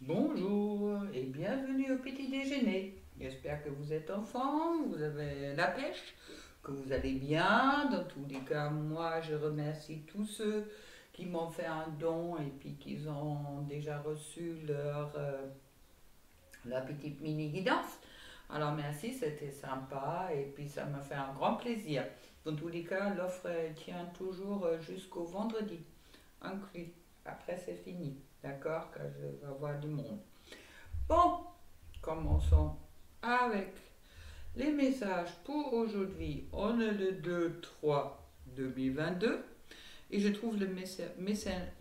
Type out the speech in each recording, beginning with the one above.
Bonjour et bienvenue au petit déjeuner. J'espère que vous êtes en forme, vous avez la pêche, que vous allez bien. Dans tous les cas, moi je remercie tous ceux qui m'ont fait un don et puis qui ont déjà reçu la petite mini guidance. Alors merci, c'était sympa et puis ça m'a fait un grand plaisir. Dans tous les cas, l'offre elle tient toujours jusqu'au vendredi, inclus. Après c'est fini, d'accord, car je vais avoir du monde. Bon, commençons avec les messages pour aujourd'hui. On est le 2-3-2022 et je trouve le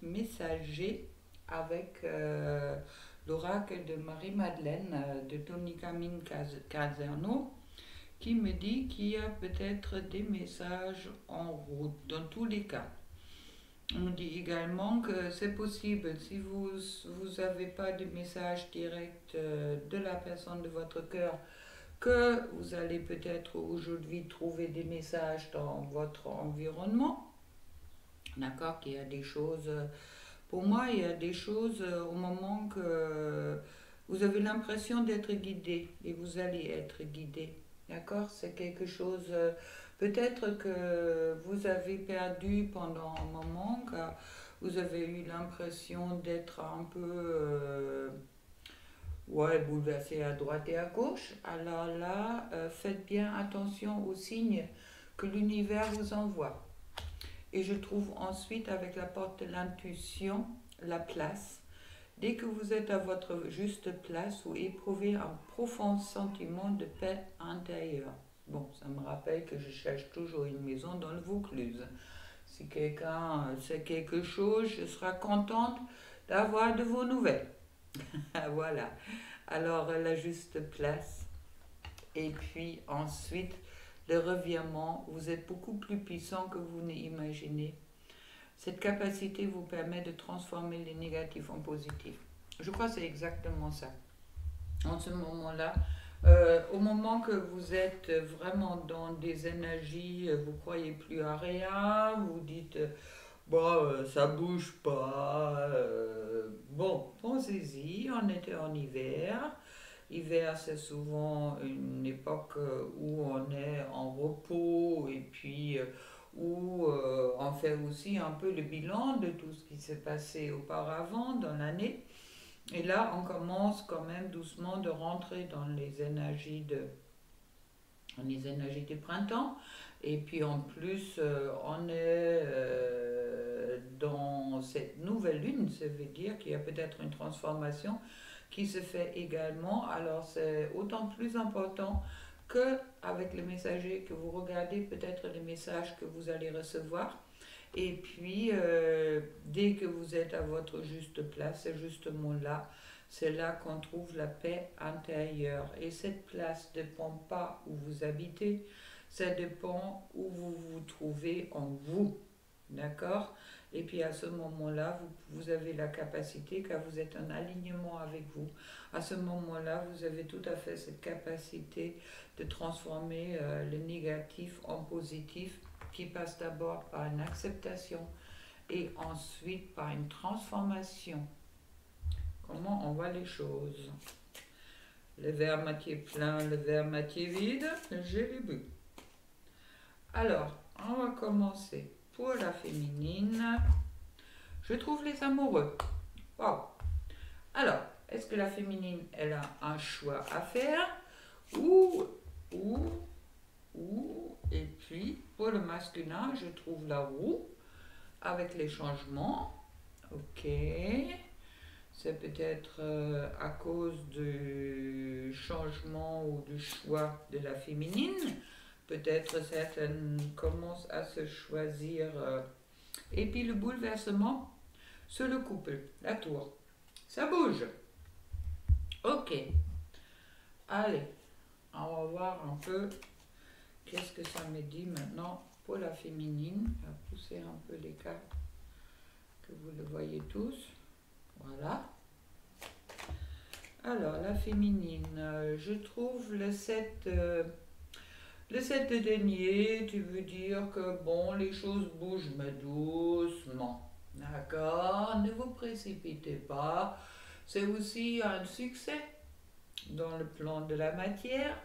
messager avec l'oracle de Marie-Madeleine de Tony Camille Casano qui me dit qu'il y a peut-être des messages en route dans tous les cas. On dit également que c'est possible, si vous n'avez pas de message direct de la personne de votre cœur, que vous allez peut-être aujourd'hui trouver des messages dans votre environnement. D'accord, qu'il y a des choses, pour moi, il y a des choses au moment que vous avez l'impression d'être guidé et vous allez être guidé. D'accord, c'est quelque chose, peut-être que vous avez perdu pendant un moment, car vous avez eu l'impression d'être un peu ouais, bouleversé à droite et à gauche. Alors là, faites bien attention aux signes que l'univers vous envoie. Et je trouve ensuite avec la porte de l'intuition, la place. Dès que vous êtes à votre juste place, vous éprouvez un profond sentiment de paix intérieure. Bon, ça me rappelle que je cherche toujours une maison dans le Vaucluse. Si quelqu'un sait quelque chose, je serai contente d'avoir de vos nouvelles. Voilà. Alors, la juste place. Et puis ensuite, le revirement. Vous êtes beaucoup plus puissant que vous n'imaginez. Cette capacité vous permet de transformer les négatifs en positifs. Je crois que c'est exactement ça. En ce moment-là, au moment que vous êtes vraiment dans des énergies, vous croyez plus à rien, vous dites, bon, ça bouge pas. Bon, pensez-y, on était en hiver. Hiver, c'est souvent une époque où on est en repos et puis où on fait aussi un peu le bilan de tout ce qui s'est passé auparavant dans l'année. Et là, on commence quand même doucement de rentrer dans les énergies du printemps. Et puis en plus, on est dans cette nouvelle lune, ça veut dire qu'il y a peut-être une transformation qui se fait également. Alors c'est autant plus important que avec le messager que vous regardez peut-être les messages que vous allez recevoir. Et puis, dès que vous êtes à votre juste place, c'est justement là, c'est là qu'on trouve la paix intérieure. Et cette place ne dépend pas où vous habitez, ça dépend où vous vous trouvez en vous. D'accord. Et puis à ce moment-là, vous avez la capacité, car vous êtes en alignement avec vous. À ce moment-là, vous avez tout à fait cette capacité de transformer le négatif en positif, qui passe d'abord par une acceptation et ensuite par une transformation. Comment on voit les choses. Le verre moitié plein, le verre moitié vide, j'ai les bu. Alors, on va commencer pour la féminine. Je trouve les amoureux. Wow. Alors, est-ce que la féminine, elle a un choix à faire ou, ou, et puis, pour le masculin, je trouve la roue avec les changements. Ok. C'est peut-être à cause du changement ou du choix de la féminine. Peut-être certaines commencent à se choisir. Et puis le bouleversement sur le couple, la tour. Ça bouge. Ok. Allez, on va voir un peu qu'est-ce que ça me dit maintenant pour la féminine. Je vais pousser un peu les cartes, que vous le voyez tous. Voilà. Alors, la féminine, je trouve le 7 de denier, tu veux dire que bon, les choses bougent, mais doucement. D'accord. Ne vous précipitez pas. C'est aussi un succès dans le plan de la matière,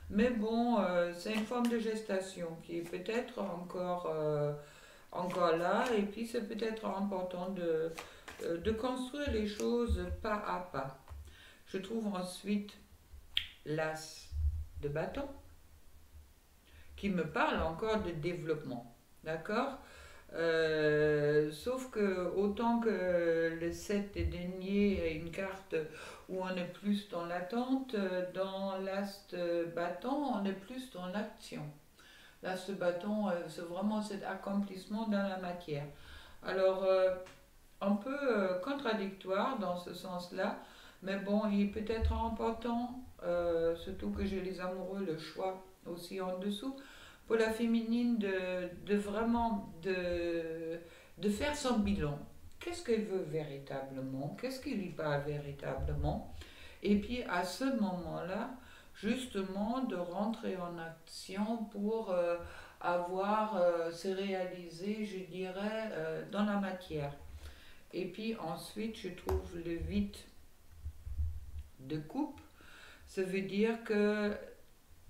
mais bon, c'est une forme de gestation qui est peut-être encore là, et puis c'est peut-être important de construire les choses pas à pas. Je trouve ensuite l'as de bâton qui me parle encore de développement, d'accord. Sauf que autant que le 7 des deniers est une carte où on est plus dans l'attente, dans l'as de bâton, on est plus dans l'action. L'as de bâton, c'est vraiment cet accomplissement dans la matière. Alors, un peu contradictoire dans ce sens-là, mais bon, il est peut-être important, surtout que j'ai les amoureux, le choix aussi en dessous, pour la féminine de vraiment de faire son bilan. Qu'est-ce qu'elle veut véritablement? Qu'est-ce qui lui parle véritablement? Et puis à ce moment-là, justement, de rentrer en action pour avoir se réaliser, je dirais, dans la matière. Et puis ensuite, je trouve le vide de coupe. Ça veut dire que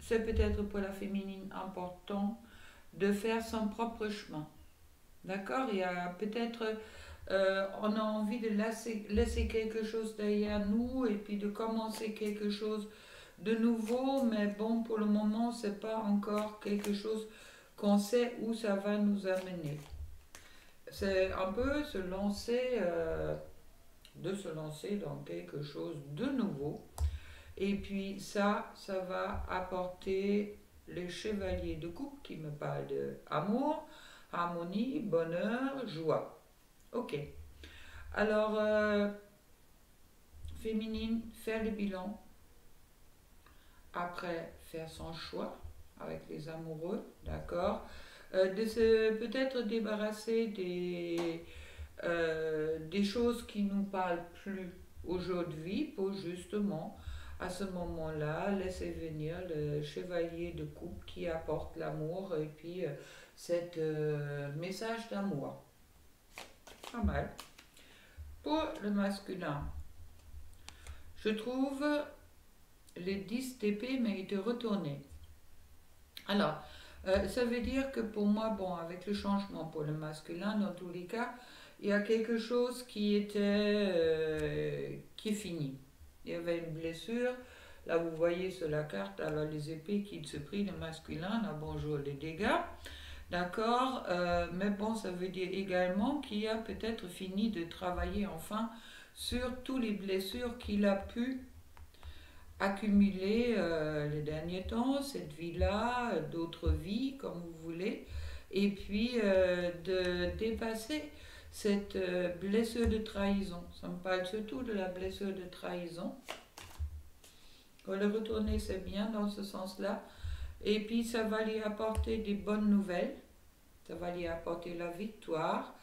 c'est peut-être pour la féminine important de faire son propre chemin. D'accord. Il y a peut-être, on a envie de laisser quelque chose derrière nous et puis de commencer quelque chose de nouveau, mais bon, pour le moment, c'est pas encore quelque chose qu'on sait où ça va nous amener. C'est un peu de se lancer dans quelque chose de nouveau. Et puis ça va apporter les chevaliers de coupe qui me parlent de amour, harmonie, bonheur, joie. Ok. Alors, féminine, faire le bilan. Après, faire son choix avec les amoureux, d'accord. De se peut-être débarrasser des choses qui nous parlent plus aujourd'hui pour justement à ce moment-là laisser venir le chevalier de coupe qui apporte l'amour et puis cet message d'amour. Pas mal. Pour le masculin, je trouve les 10 TP méritent retourner. Alors, ça veut dire que pour moi, bon, avec le changement pour le masculin, dans tous les cas, il y a quelque chose qui est fini. Il y avait une blessure. Là, vous voyez sur la carte, alors les épées qui se prient, le masculin, là, bonjour les dégâts. D'accord. Mais bon, ça veut dire également qu'il a peut-être fini de travailler enfin sur toutes les blessures qu'il a pu accumuler les derniers temps, cette vie-là, d'autres vies, comme vous voulez, et puis de dépasser cette blessure de trahison. Ça me parle surtout de la blessure de trahison. Quand le retourner, c'est bien dans ce sens-là. Et puis ça va lui apporter des bonnes nouvelles, ça va lui apporter la victoire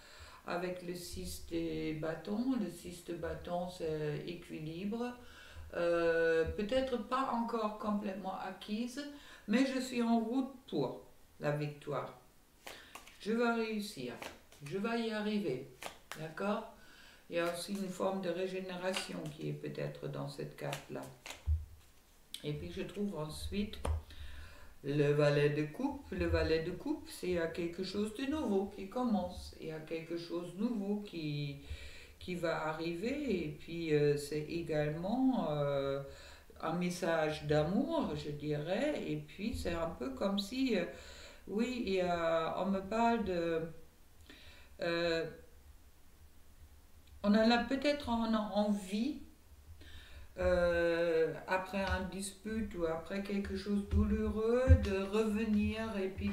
avec le 6 des bâtons. Le 6 de bâtons, c'est équilibre. Peut-être pas encore complètement acquise, mais je suis en route pour la victoire. Je vais réussir, je vais y arriver, d'accord. Il y a aussi une forme de régénération qui est peut-être dans cette carte-là. Et puis je trouve ensuite le valet de coupe. Le valet de coupe, c'est quelque chose de nouveau qui commence. Il y a quelque chose de nouveau qui va arriver. Et puis c'est également un message d'amour, je dirais. Et puis c'est un peu comme si, oui, on me parle de... euh, on a peut-être envie, après un dispute ou après quelque chose de douloureux, de revenir et puis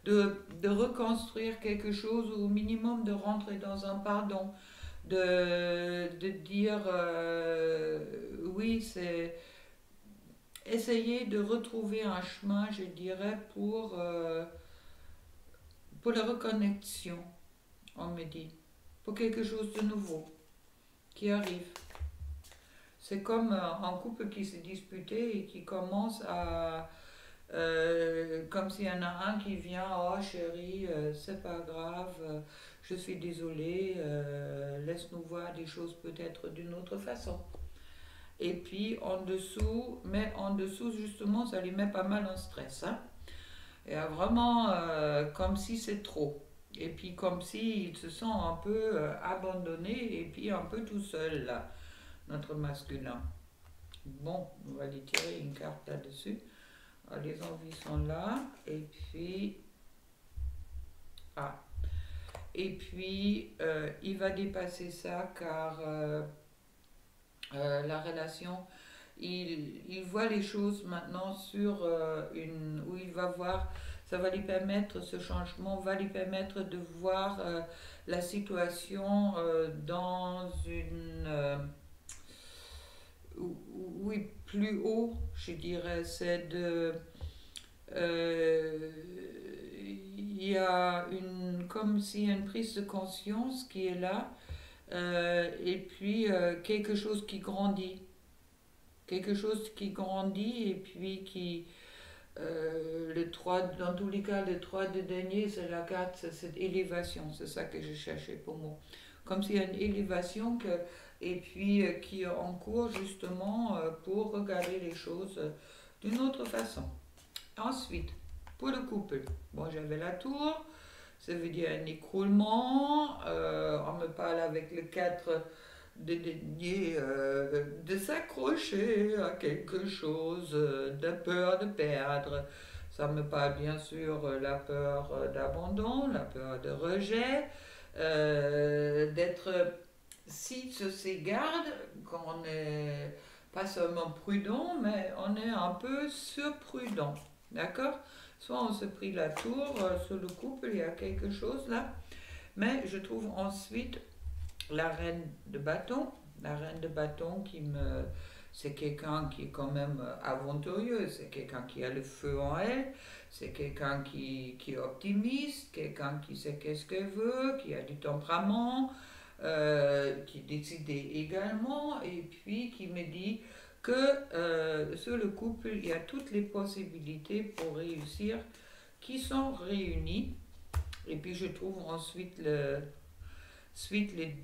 de reconstruire quelque chose, ou au minimum de rentrer dans un pardon, de dire oui, c'est essayer de retrouver un chemin, je dirais, pour la reconnexion, on me dit, pour quelque chose de nouveau qui arrive. C'est comme un couple qui s'est disputé et qui commence à... comme s'il y en a un qui vient, oh chérie, c'est pas grave, je suis désolée, laisse-nous voir des choses peut-être d'une autre façon. Et puis en dessous, mais en dessous justement, ça les met pas mal en stress. Hein. Et vraiment comme si c'est trop. Et puis comme s'il se sent un peu abandonné et puis un peu tout seul là, notre masculin. Bon, on va lui tirer une carte là-dessus. Les envies sont là. Et puis... Ah. Et puis, il va dépasser ça car la relation, il voit les choses maintenant sur une... où il va voir, ça va lui permettre, ce changement va lui permettre de voir la situation dans une... oui, plus haut, je dirais, c'est de... il y a une, comme s'il y a une prise de conscience qui est là, et puis quelque chose qui grandit. Quelque chose qui grandit et puis qui... le 3 dans tous les cas, le 3 de denier, c'est la carte, c'est cette élévation, c'est ça que je cherchais pour moi. Comme s'il y a une élévation que, et puis qui est en cours justement pour regarder les choses d'une autre façon. Ensuite, pour le couple, bon, j'avais la tour, ça veut dire un écroulement, on me parle avec le 4 de denier, de s'accrocher à quelque chose, de peur de perdre. Ça me parle bien sûr la peur d'abandon, la peur de rejet, d'être, si se s'égarde, quand on n'est pas seulement prudent, mais on est un peu surprudent. D'accord? Soit on se prie la tour sur le couple, il y a quelque chose là. Mais je trouve ensuite la reine de bâton. La reine de bâton qui me... C'est quelqu'un qui est quand même aventurieux, c'est quelqu'un qui a le feu en elle, c'est quelqu'un qui est optimiste, quelqu'un qui sait qu'est-ce qu'elle veut, qui a du tempérament, qui est décidé également, et puis qui me dit que sur le couple, il y a toutes les possibilités pour réussir qui sont réunies. Et puis je trouve ensuite les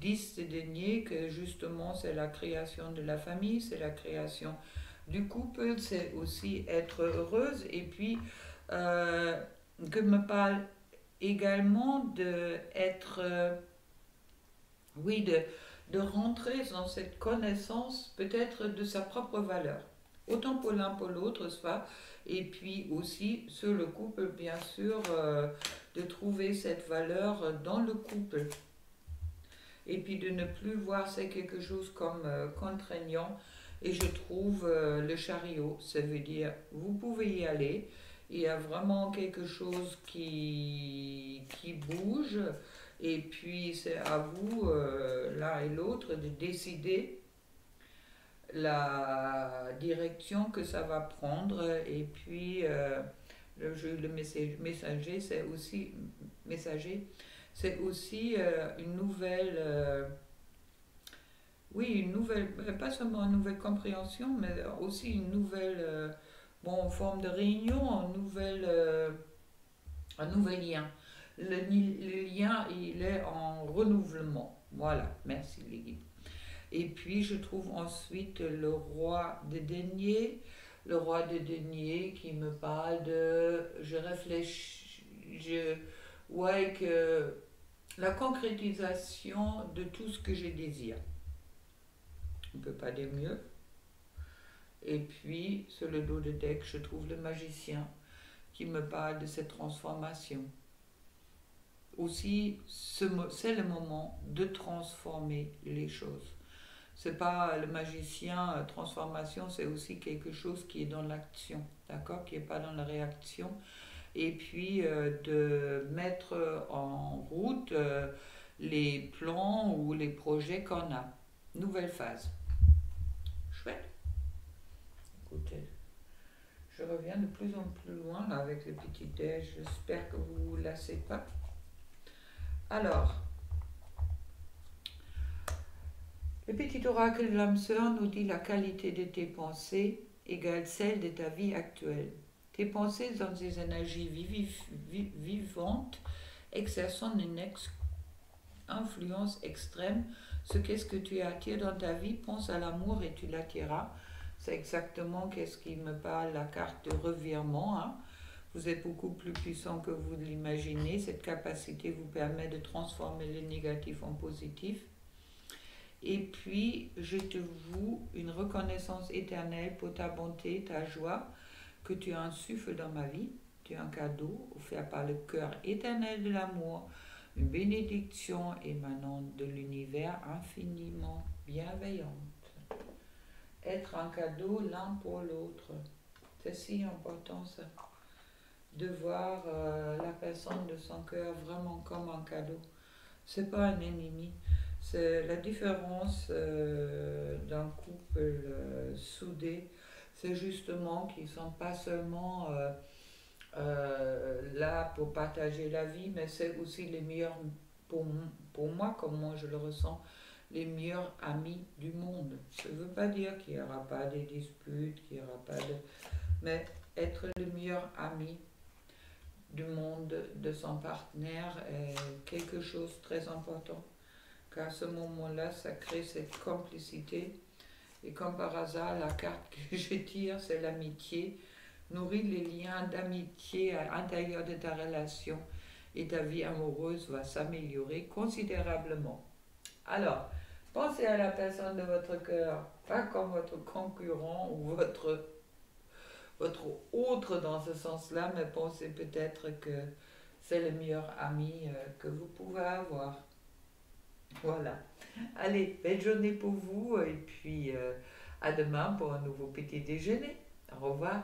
10 de denier que justement c'est la création de la famille, c'est la création du couple, c'est aussi être heureuse. Et puis que me parle également de être... oui, de rentrer dans cette connaissance peut-être de sa propre valeur. Autant pour l'un pour l'autre, soit, et puis aussi sur le couple, bien sûr, de trouver cette valeur dans le couple. Et puis de ne plus voir c'est quelque chose comme contraignant. Et je trouve le chariot, ça veut dire vous pouvez y aller. Il y a vraiment quelque chose qui bouge. Et puis c'est à vous, l'un et l'autre, de décider la direction que ça va prendre. Et puis le messager, c'est aussi une nouvelle, oui, une nouvelle, pas seulement une nouvelle compréhension, mais aussi une nouvelle, bon, forme de réunion, un nouvel lien. Le lien, il est en renouvellement. Voilà, merci les guides. Et puis je trouve ensuite le roi de denier. Le roi de denier qui me parle de... Je réfléchis... Ouais, que la concrétisation de tout ce que je désire. On ne peut pas dire mieux. Et puis, sur le dos de deck, je trouve le magicien qui me parle de cette transformation. Aussi, c'est le moment de transformer les choses. C'est pas le magicien, transformation, c'est aussi quelque chose qui est dans l'action, d'accord, qui n'est pas dans la réaction. Et puis de mettre en route les plans ou les projets qu'on a. Nouvelle phase. Chouette. Écoutez, je reviens de plus en plus loin là, avec le petit déj. J'espère que vous ne vous lassez pas. Alors, le petit oracle de l'âme sœur nous dit la qualité de tes pensées égale celle de ta vie actuelle. Tes pensées sont des énergies vivantes, exerçant influence extrême. Qu'est-ce que tu attires dans ta vie, pense à l'amour et tu l'attireras. C'est exactement qu'est-ce qui me parle, la carte de revirement, hein. Vous êtes beaucoup plus puissant que vous l'imaginez. Cette capacité vous permet de transformer le négatif en positif. Et puis, je te voue une reconnaissance éternelle pour ta bonté, ta joie, que tu insuffles dans ma vie. Tu es un cadeau offert par le cœur éternel de l'amour, une bénédiction émanant de l'univers infiniment bienveillante. Être un cadeau l'un pour l'autre. C'est si important ça. De voir la personne de son cœur vraiment comme un cadeau. C'est pas un ennemi. C'est la différence d'un couple soudé. C'est justement qu'ils ne sont pas seulement là pour partager la vie, mais c'est aussi les meilleurs, pour moi, comme moi je le ressens, les meilleurs amis du monde. Ça ne veut pas dire qu'il n'y aura pas des disputes, qu'il n'y aura pas de... Mais être le meilleur ami du monde de son partenaire est quelque chose de très important. Car à ce moment-là, ça crée cette complicité. Et comme par hasard, la carte que je tire, c'est l'amitié. Nourris les liens d'amitié à l'intérieur de ta relation et ta vie amoureuse va s'améliorer considérablement. Alors, pensez à la personne de votre cœur, pas comme votre concurrent ou votre autre dans ce sens-là, mais pensez peut-être que c'est le meilleur ami que vous pouvez avoir. Voilà. Allez, belle journée pour vous et puis à demain pour un nouveau petit déjeuner. Au revoir.